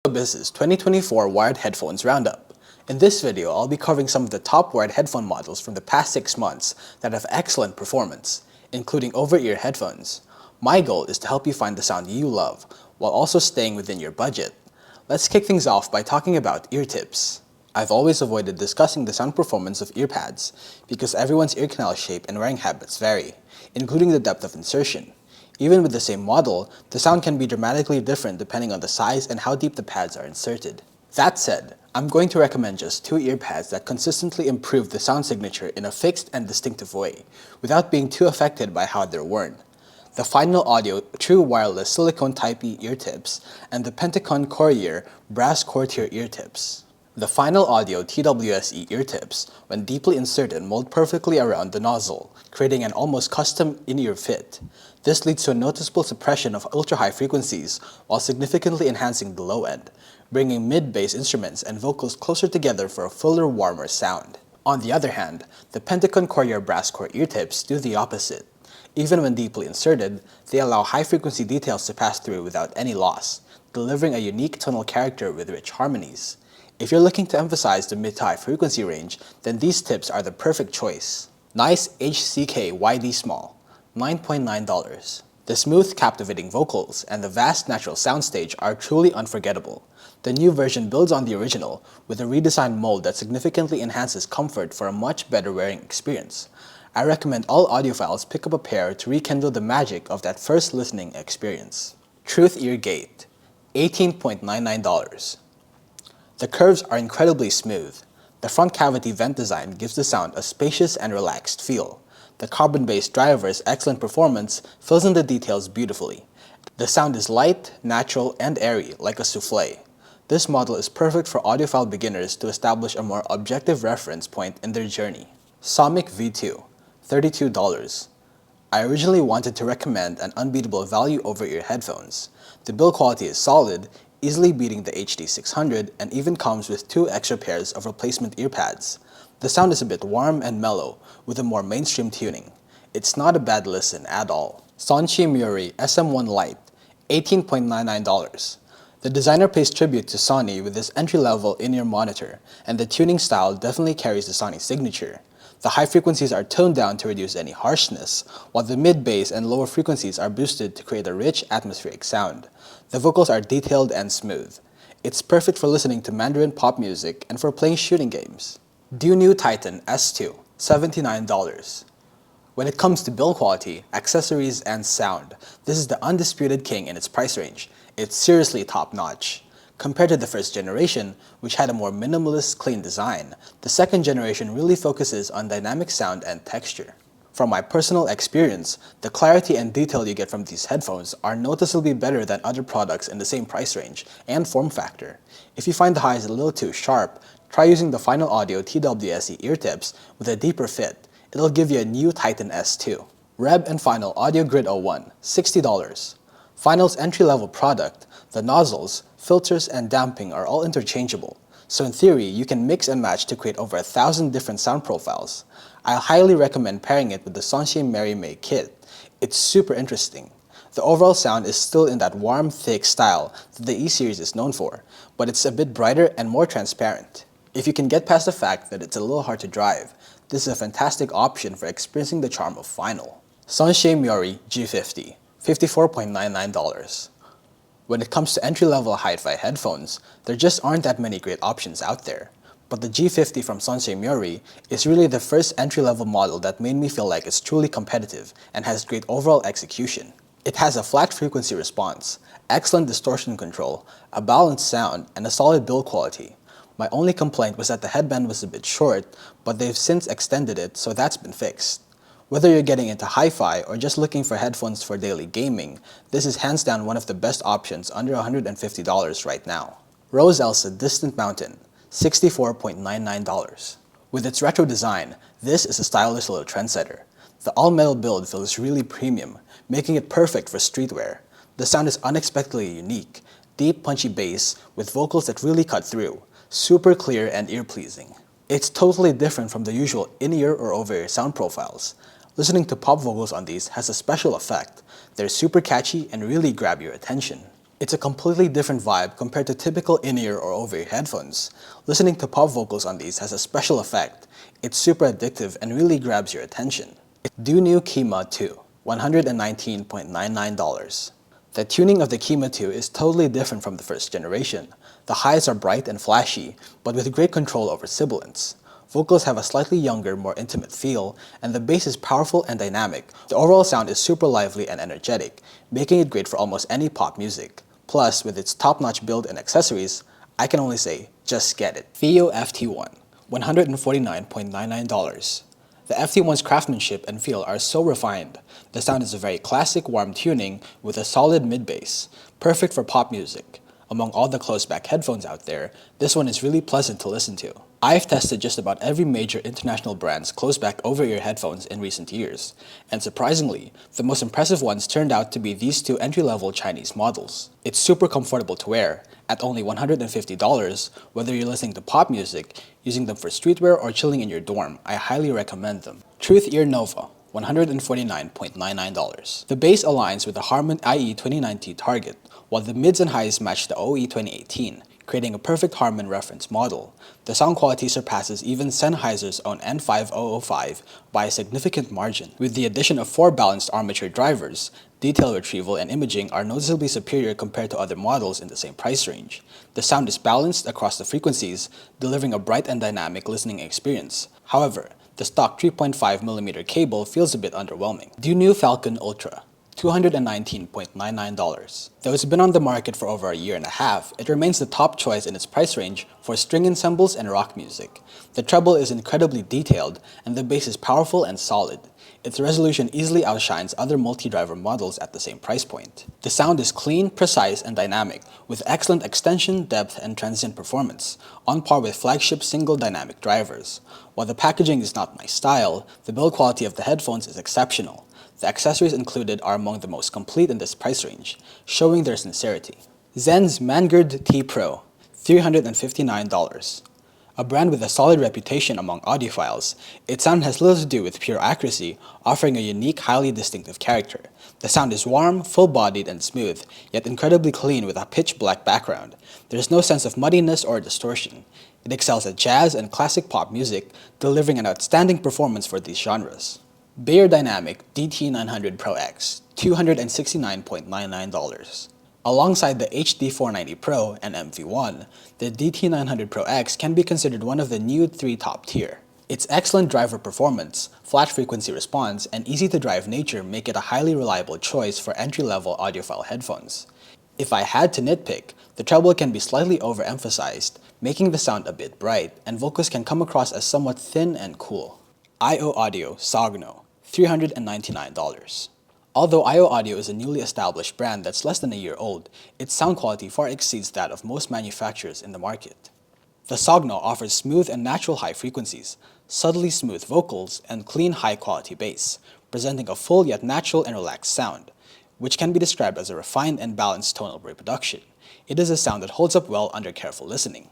Biz's 2024 Wired Headphones Roundup. In this video, I'll be covering some of the top wired headphone models from the past 6 months that have excellent performance, including over-ear headphones. My goal is to help you find the sound you love, while also staying within your budget. Let's kick things off by talking about ear tips. I've always avoided discussing the sound performance of earpads because everyone's ear canal shape and wearing habits vary, including the depth of insertion. Even with the same model, the sound can be dramatically different depending on the size and how deep the pads are inserted. That said, I'm going to recommend just 2 earpads that consistently improve the sound signature in a fixed and distinctive way, without being too affected by how they're worn. The Final Audio True Wireless Silicone Type E ear tips and the Pentacon Courier Brass Courtier ear tips. The Final Audio TWSE ear tips, when deeply inserted, mold perfectly around the nozzle, creating an almost custom in-ear fit. This leads to a noticeable suppression of ultra-high frequencies while significantly enhancing the low end, bringing mid-bass instruments and vocals closer together for a fuller, warmer sound. On the other hand, the Pentacon Courier Brass Core ear tips do the opposite. Even when deeply inserted, they allow high-frequency details to pass through without any loss, delivering a unique tonal character with rich harmonies. If you're looking to emphasize the mid to high frequency range, then these tips are the perfect choice. Nice HCK YD Small, $9.9. The smooth, captivating vocals and the vast natural soundstage are truly unforgettable. The new version builds on the original with a redesigned mold that significantly enhances comfort for a much better wearing experience. I recommend all audiophiles pick up a pair to rekindle the magic of that first listening experience. Truth Ear Gate, $18.99. The curves are incredibly smooth. The front cavity vent design gives the sound a spacious and relaxed feel. The carbon-based driver's excellent performance fills in the details beautifully. The sound is light, natural, and airy, like a souffle. This model is perfect for audiophile beginners to establish a more objective reference point in their journey. Somic V2, $32. I originally wanted to recommend an unbeatable value over-ear headphones. The build quality is solid, easily beating the HD600, and even comes with 2 extra pairs of replacement earpads. The sound is a bit warm and mellow, with a more mainstream tuning. It's not a bad listen at all. Sonshi Muri SM1 Lite, $18.99. The designer pays tribute to Sony with this entry-level in-ear monitor, and the tuning style definitely carries the Sony signature. The high frequencies are toned down to reduce any harshness, while the mid-bass and lower frequencies are boosted to create a rich, atmospheric sound. The vocals are detailed and smooth. It's perfect for listening to Mandarin pop music and for playing shooting games. New Titan S2, $79. When it comes to build quality, accessories, and sound, this is the undisputed king in its price range. It's seriously top-notch. Compared to the first generation, which had a more minimalist, clean design, the second generation really focuses on dynamic sound and texture. From my personal experience, the clarity and detail you get from these headphones are noticeably better than other products in the same price range and form factor. If you find the highs a little too sharp, try using the Final Audio TWSE ear tips with a deeper fit. It'll give you a new Titan S2. Reb and Final Audio Grid 01, $60. Final's entry-level product, the nozzles, filters, and damping are all interchangeable, so in theory, you can mix and match to create over 1,000 different sound profiles. I highly recommend pairing it with the Sonshi Mary May kit. It's super interesting. The overall sound is still in that warm, thick style that the E-series is known for, but it's a bit brighter and more transparent. If you can get past the fact that it's a little hard to drive, this is a fantastic option for experiencing the charm of Final. Sonshi Mori G50, $54.99. When it comes to entry-level hi-fi headphones, there just aren't that many great options out there. But the G50 from Sonshi Mori is really the first entry-level model that made me feel like it's truly competitive and has great overall execution. It has a flat frequency response, excellent distortion control, a balanced sound, and a solid build quality. My only complaint was that the headband was a bit short, but they've since extended it, so that's been fixed. Whether you're getting into hi-fi or just looking for headphones for daily gaming, this is hands down one of the best options under $150 right now. Rose Elsa Distant Mountain, $64.99. With its retro design, this is a stylish little trendsetter. The all-metal build feels really premium, making it perfect for streetwear. The sound is unexpectedly unique, deep punchy bass with vocals that really cut through, super clear and ear-pleasing. It's totally different from the usual in-ear or over-ear sound profiles. Listening to pop vocals on these has a special effect. They're super catchy and really grab your attention. It's a completely different vibe compared to typical in-ear or over-ear headphones. Listening to pop vocals on these has a special effect. It's super addictive and really grabs your attention. Do New Kima 2, $119.99. The tuning of the Kima 2 is totally different from the first generation. The highs are bright and flashy, but with great control over sibilants. Vocals have a slightly younger, more intimate feel, and the bass is powerful and dynamic. The overall sound is super lively and energetic, making it great for almost any pop music. Plus, with its top-notch build and accessories, I can only say, just get it. Theo FT1, $149.99. The FT1's craftsmanship and feel are so refined. The sound is a very classic, warm tuning with a solid mid-bass, perfect for pop music. Among all the closed-back headphones out there, this one is really pleasant to listen to. I've tested just about every major international brand's closed-back over-ear headphones in recent years, and surprisingly, the most impressive ones turned out to be these two entry-level Chinese models. It's super comfortable to wear. At only $150, whether you're listening to pop music, using them for streetwear, or chilling in your dorm, I highly recommend them. Truth Ear Nova, $149.99. The bass aligns with the Harman IE 2090 target, while the mids and highs match the OE 2018, creating a perfect Harman reference model. The sound quality surpasses even Sennheiser's own N5005 by a significant margin. With the addition of 4 balanced armature drivers, detail retrieval and imaging are noticeably superior compared to other models in the same price range. The sound is balanced across the frequencies, delivering a bright and dynamic listening experience. However, the stock 3.5mm cable feels a bit underwhelming. Do New Falcon Ultra, $219.99. Though it's been on the market for over a year and a half, it remains the top choice in its price range for string ensembles and rock music. The treble is incredibly detailed, and the bass is powerful and solid. Its resolution easily outshines other multi-driver models at the same price point. The sound is clean, precise, and dynamic, with excellent extension, depth, and transient performance, on par with flagship single dynamic drivers. While the packaging is not my style, the build quality of the headphones is exceptional. The accessories included are among the most complete in this price range, showing their sincerity. Zen's Manguard T Pro, $359. A brand with a solid reputation among audiophiles, its sound has little to do with pure accuracy, offering a unique, highly distinctive character. The sound is warm, full-bodied, and smooth, yet incredibly clean with a pitch-black background. There is no sense of muddiness or distortion. It excels at jazz and classic pop music, delivering an outstanding performance for these genres. Bayer Dynamic DT900 Pro X, $269.99. Alongside the HD490 Pro and MV1, the DT900 Pro X can be considered one of the new 3 top tier. Its excellent driver performance, flat frequency response, and easy-to-drive nature make it a highly reliable choice for entry-level audiophile headphones. If I had to nitpick, the treble can be slightly overemphasized, making the sound a bit bright, and vocals can come across as somewhat thin and cool. IO Audio Sogno, $399. Although IO Audio is a newly established brand that's less than a year old, its sound quality far exceeds that of most manufacturers in the market. The Sogno offers smooth and natural high frequencies, subtly smooth vocals, and clean high-quality bass, presenting a full yet natural and relaxed sound, which can be described as a refined and balanced tonal reproduction. It is a sound that holds up well under careful listening.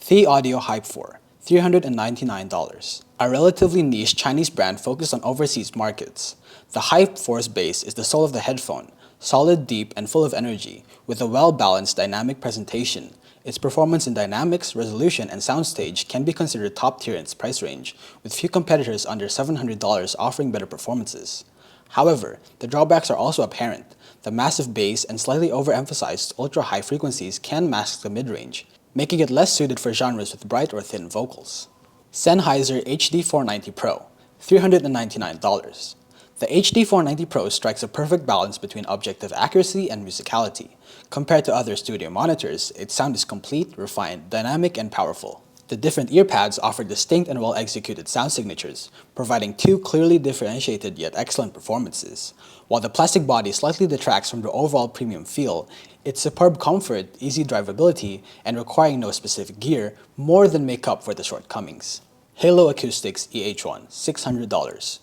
The Audio Hype 4, $399. A relatively niche Chinese brand focused on overseas markets. The Hype 4's bass is the soul of the headphone, solid, deep, and full of energy, with a well-balanced dynamic presentation. Its performance in dynamics, resolution, and soundstage can be considered top tier in its price range, with few competitors under $700 offering better performances. However, the drawbacks are also apparent. The massive bass and slightly overemphasized ultra-high frequencies can mask the mid-range, making it less suited for genres with bright or thin vocals. Sennheiser HD490 Pro, $399. The HD490 Pro strikes a perfect balance between objective accuracy and musicality. Compared to other studio monitors, its sound is complete, refined, dynamic, and powerful. The different earpads offer distinct and well-executed sound signatures, providing 2 clearly differentiated yet excellent performances. While the plastic body slightly detracts from the overall premium feel, its superb comfort, easy drivability, and requiring no specific gear more than make up for the shortcomings. Halo Acoustics EH1, $600.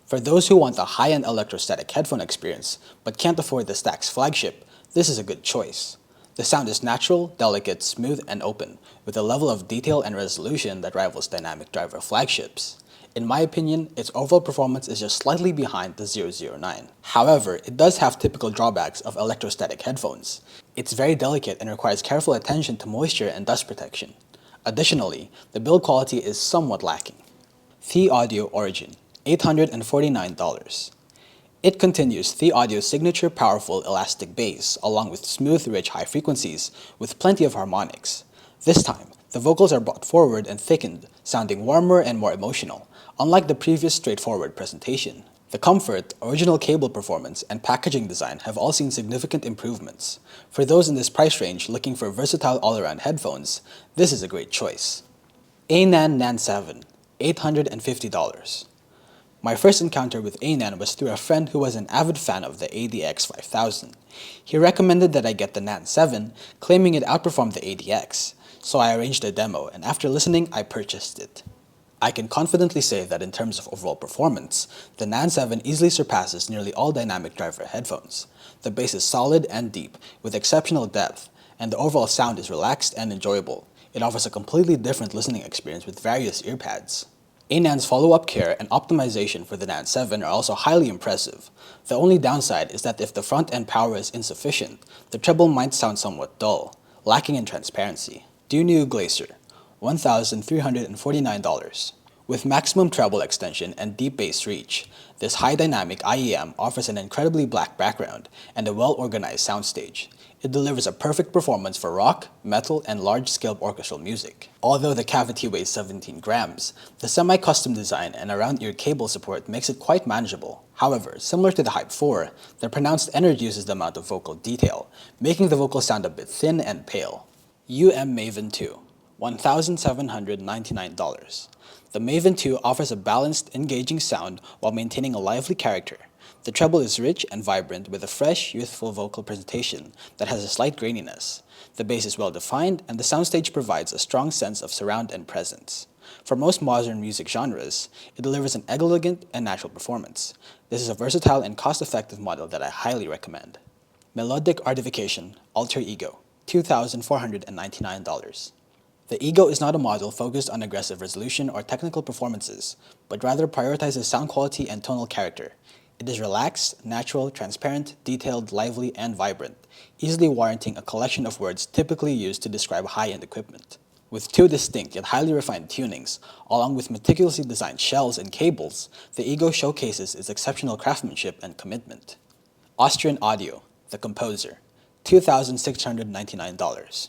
For those who want a high-end electrostatic headphone experience but can't afford the Stax flagship, this is a good choice. The sound is natural, delicate, smooth, and open, with a level of detail and resolution that rivals dynamic driver flagships. In my opinion, its overall performance is just slightly behind the 009. However, it does have typical drawbacks of electrostatic headphones. It's very delicate and requires careful attention to moisture and dust protection. Additionally, the build quality is somewhat lacking. The Audio Origin, $849. It continues The Audio's signature powerful elastic bass, along with smooth, rich high frequencies with plenty of harmonics. This time, the vocals are brought forward and thickened, sounding warmer and more emotional, unlike the previous straightforward presentation. The comfort, original cable performance, and packaging design have all seen significant improvements. For those in this price range looking for versatile all-around headphones, this is a great choice. Anan Nan 7, $850. My first encounter with Anan was through a friend who was an avid fan of the ADX 5000. He recommended that I get the Nan 7, claiming it outperformed the ADX, so I arranged a demo, and after listening, I purchased it. I can confidently say that in terms of overall performance, the Nan 7 easily surpasses nearly all dynamic driver headphones. The bass is solid and deep, with exceptional depth, and the overall sound is relaxed and enjoyable. It offers a completely different listening experience with various earpads. Anan's follow-up care and optimization for the Nan 7 are also highly impressive. The only downside is that if the front-end power is insufficient, the treble might sound somewhat dull, lacking in transparency. Dunyu Glacier, $1,349. With maximum treble extension and deep bass reach, this high-dynamic IEM offers an incredibly black background and a well-organized soundstage. It delivers a perfect performance for rock, metal, and large-scale orchestral music. Although the cavity weighs 17 grams, the semi-custom design and around-ear cable support makes it quite manageable. However, similar to the Hype 4, the pronounced energy uses the amount of vocal detail, making the vocal sound a bit thin and pale. Maven 2, $1,799. The Maven 2 offers a balanced, engaging sound while maintaining a lively character. The treble is rich and vibrant with a fresh, youthful vocal presentation that has a slight graininess. The bass is well defined, and the soundstage provides a strong sense of surround and presence. For most modern music genres, it delivers an elegant and natural performance. This is a versatile and cost-effective model that I highly recommend. Melodic Artification Alter Ego, $2,499. The Ego is not a model focused on aggressive resolution or technical performances, but rather prioritizes sound quality and tonal character. It is relaxed, natural, transparent, detailed, lively, and vibrant, easily warranting a collection of words typically used to describe high-end equipment. With two distinct yet highly refined tunings, along with meticulously designed shells and cables, the Ego showcases its exceptional craftsmanship and commitment. Austrian Audio, The Composer, $2,699.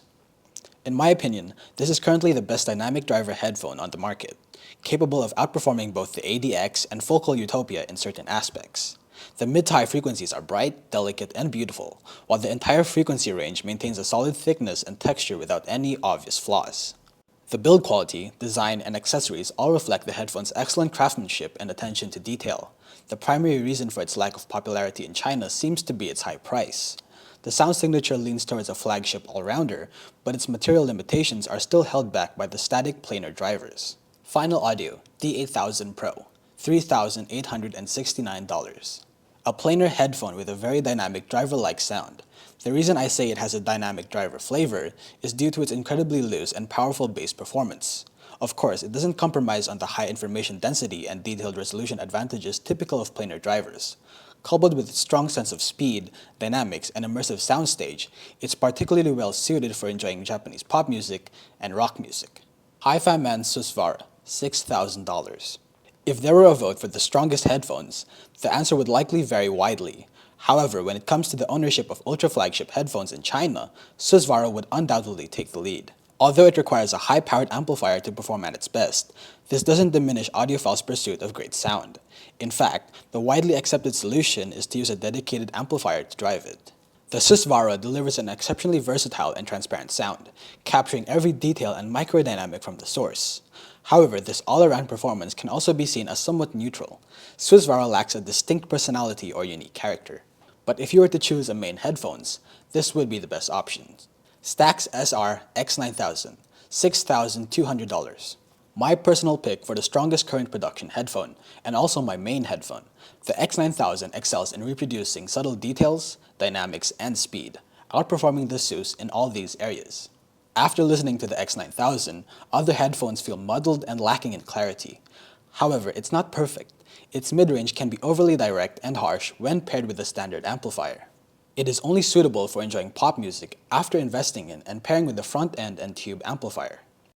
In my opinion, this is currently the best dynamic driver headphone on the market, capable of outperforming both the ADX and Focal Utopia in certain aspects. The mid to high frequencies are bright, delicate, and beautiful, while the entire frequency range maintains a solid thickness and texture without any obvious flaws. The build quality, design, and accessories all reflect the headphone's excellent craftsmanship and attention to detail. The primary reason for its lack of popularity in China seems to be its high price. The sound signature leans towards a flagship all-rounder, but its material limitations are still held back by the static planar drivers. Final Audio D8000 Pro, $3,869. A planar headphone with a very dynamic driver-like sound. The reason I say it has a dynamic driver flavor is due to its incredibly loose and powerful bass performance. Of course, it doesn't compromise on the high information density and detailed resolution advantages typical of planar drivers. Coupled with its strong sense of speed, dynamics, and immersive soundstage, it's particularly well suited for enjoying Japanese pop music and rock music. Hi-Fi Man Susvara, $6,000. If there were a vote for the strongest headphones, the answer would likely vary widely. However, when it comes to the ownership of ultra-flagship headphones in China, Susvara would undoubtedly take the lead. Although it requires a high-powered amplifier to perform at its best, this doesn't diminish audiophiles' pursuit of great sound. In fact, the widely accepted solution is to use a dedicated amplifier to drive it. The Susvara delivers an exceptionally versatile and transparent sound, capturing every detail and microdynamic from the source. However, this all-around performance can also be seen as somewhat neutral. Susvara lacks a distinct personality or unique character. But if you were to choose a main headphones, this would be the best option. Stax SR X9000, $6,200. My personal pick for the strongest current production headphone, and also my main headphone. The X9000 excels in reproducing subtle details, dynamics, and speed, outperforming the SUS in all these areas. After listening to the X9000, other headphones feel muddled and lacking in clarity. However, it's not perfect. Its mid-range can be overly direct and harsh when paired with a standard amplifier. It is only suitable for enjoying pop music after investing in and pairing with the front end and tube amplifier.